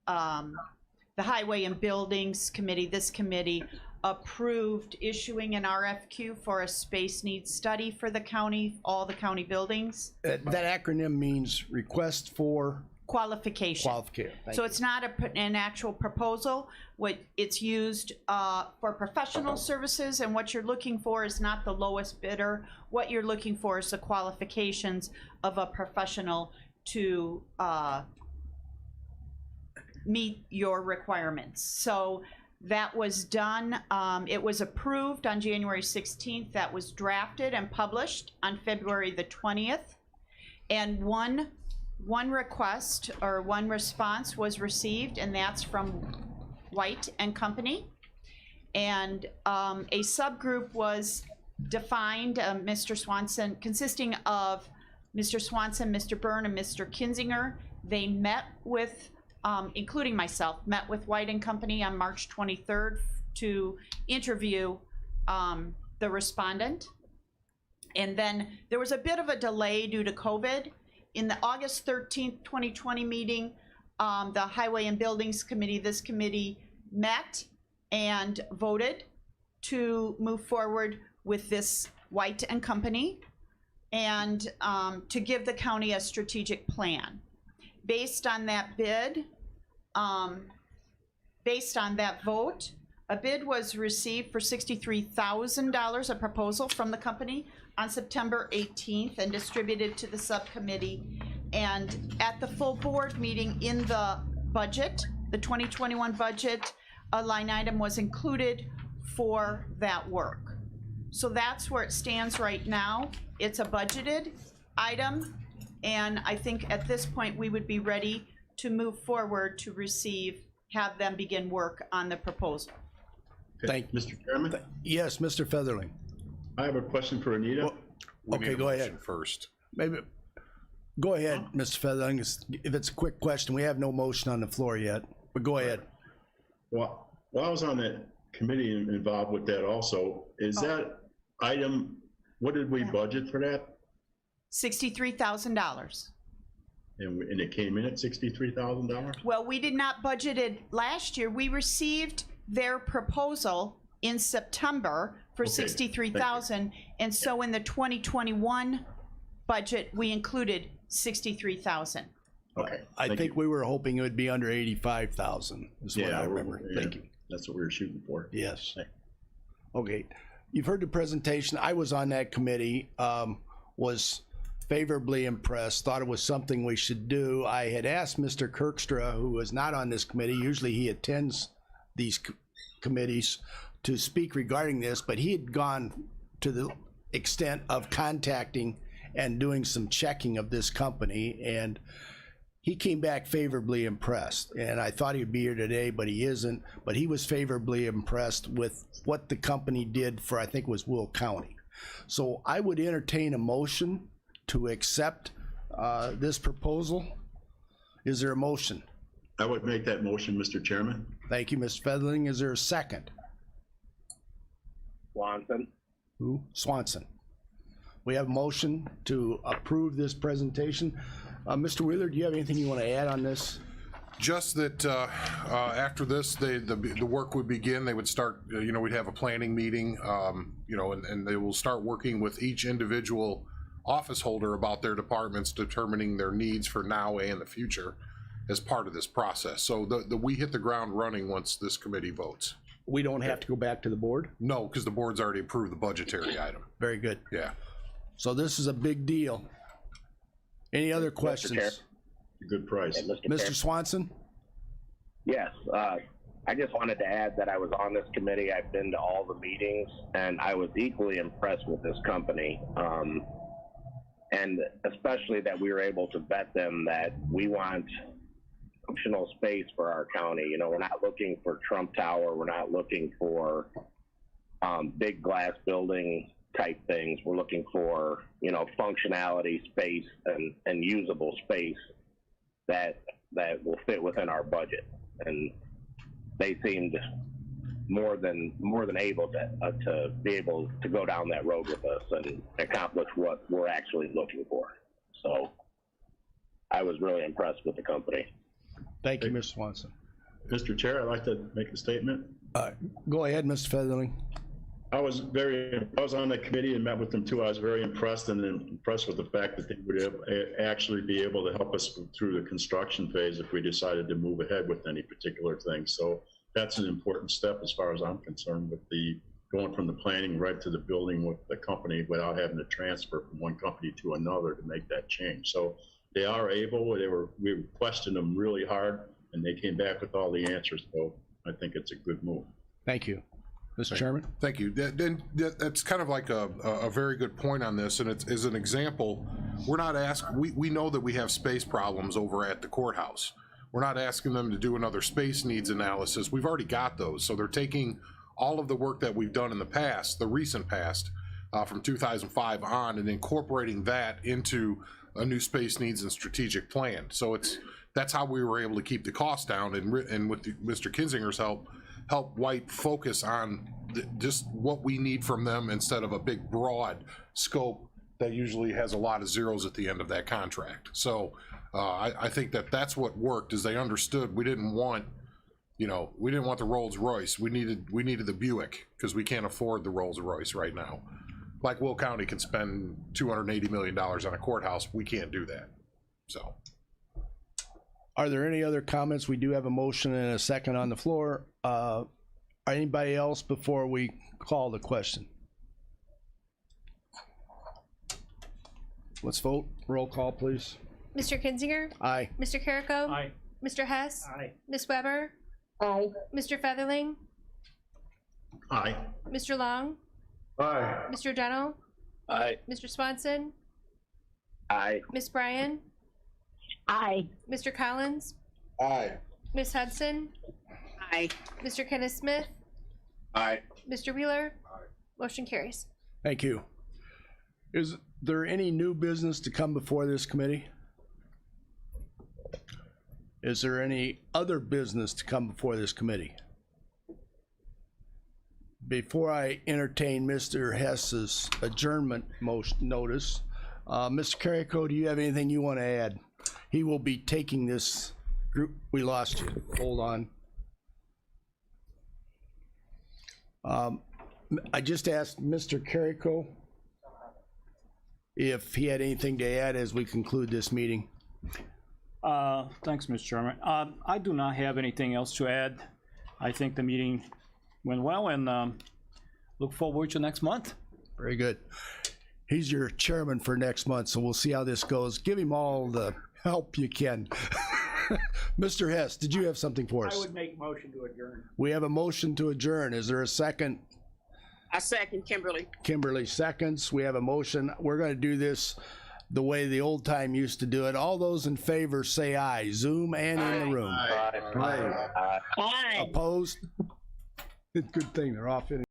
the Highway and Buildings Committee, this committee, approved issuing an RFQ for a space needs study for the county, all the county buildings. That acronym means request for Qualification. qualification. Thank So you. it's not an actual proposal. What it's used for professional services, and what you're looking for is not the lowest bidder. What you're looking for is the qualifications of a professional to meet your requirements. So that was done. It was approved on January 16th. That was drafted and published on February the 20th. And one request or one response was received, and that's from White and Company. And a subgroup was defined, Mr. Swanson, consisting of Mr. Swanson, Mr. Byrne, and Mr. Kinzinger. They met with, including myself, met with White and Company on March 23rd to interview the respondent. And then there was a bit of a delay due to COVID. In the August 13th, 2020 meeting, the Highway and Buildings Committee, this committee met and voted to move forward with this White and Company, and to give the county a strategic plan. Based on that bid, based on that vote, a bid was received for $63,000, a proposal from the company, on September 18th and distributed to the subcommittee. And at the full board meeting in the budget, the 2021 budget, a line item was included for that work. So that's where it stands right now. It's a budgeted item, and I think at this point we would be ready to move forward to have them begin work on the proposal. Thank you. Mr. Chairman, Yes, Mr. Featherling. I have a question for Anita. We need Okay, a go motion ahead. first. Maybe, go ahead, Mr. Featherling. If it's a quick question, we have no motion on the floor yet, but go ahead. Well, I was on that committee involved with that also. Is that item, what did we budget for that? $63,000. And it came in at $63,000? Well, we did not budget it last year. We received their proposal in September for Okay, $63,000, and so in the 2021 budget, we included $63,000. Okay. I thank think you. we were hoping it would be under 85,000 is what Yeah, I remember. yeah, Thank you. That's what we were shooting for. Yes. Thank- Okay. You've heard the presentation. I was on that committee, was favorably impressed, thought it was something we should do. I had asked Mr. Kirkstra, who was not on this committee, usually he attends these committees, to speak regarding this, but he had gone to the extent of contacting and doing some checking of this company, and he came back favorably impressed. And I thought he'd be here today, but he isn't. But he was favorably impressed with what the company did for, I think it was Will County. So I would entertain a motion to accept this proposal. Is there a motion? I would make that motion, Mr. Chairman. Thank you, Mr. Featherling. Is there a second? Swanson. Who? Swanson. We have a motion to approve this presentation. Mr. Wheeler, do you have anything you want to add on this? Just that after this, the work would begin. They would start, we'd have a planning meeting, and they will start working with each individual office holder about their departments, determining their needs for now and the future as part of this process. So we hit the ground running once this committee votes. We don't have to go back to the board? No, because the board's already approved the budgetary item. Very good. Yeah. So this is a big deal. Any other Chair. questions? Good price. Mr. Mr. Chair. Swanson? Yes, I just wanted to add that I was on this committee. I've been to all the meetings, and I was equally impressed with this company. And especially that we were able to vet them that we want functional space for our county. We're not looking for Trump Tower. We're not looking for big glass building type things. We're looking for, functionality, space, and usable space that will fit within our budget. And they seemed more than able to be able to go down that road with us and accomplish what we're actually looking for. So I was really impressed with the company. Thank you, Mr. Swanson. Mr. Chair, I'd like to make a statement. Go ahead, Mr. Featherling. I was on the committee and met with them too. I was very impressed and impressed with the fact that they would actually be able to help us through the construction phase if we decided to move ahead with any particular thing. So that's an important step as far as I'm concerned, with the going from the planning right to the building with the company without having to transfer from one company to another to make that change. So they are able. We questioned them really hard, and they came back with all the answers. So I think it's a good move. Thank you. Mr. Chairman? Thank you. That's kind of like a very good point on this, and it's as an example, we're not we know that we have space problems over at the courthouse. We're not asking them to do another space needs analysis. We've already got those. So they're taking all of the work that we've done in the past, the recent past, from 2005 on, and incorporating that into a new space needs and strategic plan. So that's how we were able to keep the cost down, and with Mr. Kinzinger's help White focus on just what we need from them instead of a big broad scope that usually has a lot of zeros at the end of that contract. So I think that's what worked, is they understood we didn't want the Rolls Royce. We needed the Buick, because we can't afford the Rolls Royce right now. like Will County can spend $280 million on a courthouse. We can't do that. So. Are there any other comments? We do have a motion and a second on the floor. Anybody else before we call the question? Let's vote. Roll call, please. Mr. Kinzinger, Aye. Mr. Carrico, Aye. Mr. Hess, Aye. Ms. Weber, Aye. Mr. Featherling, Aye. Mr. Long, Aye. Mr. Dennell, Aye. Mr. Swanson, Aye. Ms. Bryan, Aye. Mr. Collins, Aye. Ms. Hudson, Aye. Mr. Kenneth Smith, Aye. Mr. Wheeler. Motion carries. Thank you. Is there any new business to come before this committee? Is there any other business to come before this committee? Before I entertain Mr. Hess's adjournment notice, Mr. Carrico, do you have anything you want to add? He will be taking this group. We lost you. Hold on. I just asked Mr. Carrico if he had anything to add as we conclude this meeting. Thanks, Mr. Chairman. I do not have anything else to add. I think the meeting went well, and look forward to next month. Very good. He's your chairman for next month, so we'll see how this goes. Give him all the help you can. Mr. Hess, did you have something for I us? would make motion to adjourn. We have a motion to adjourn. Is there a second? I second Kimberly. Kimberly seconds. We have a motion. We're going to do this the way the old time used to do it. All those in favor say aye. Zoom and in the room. Aye. Aye. Opposed? Good thing they're off in.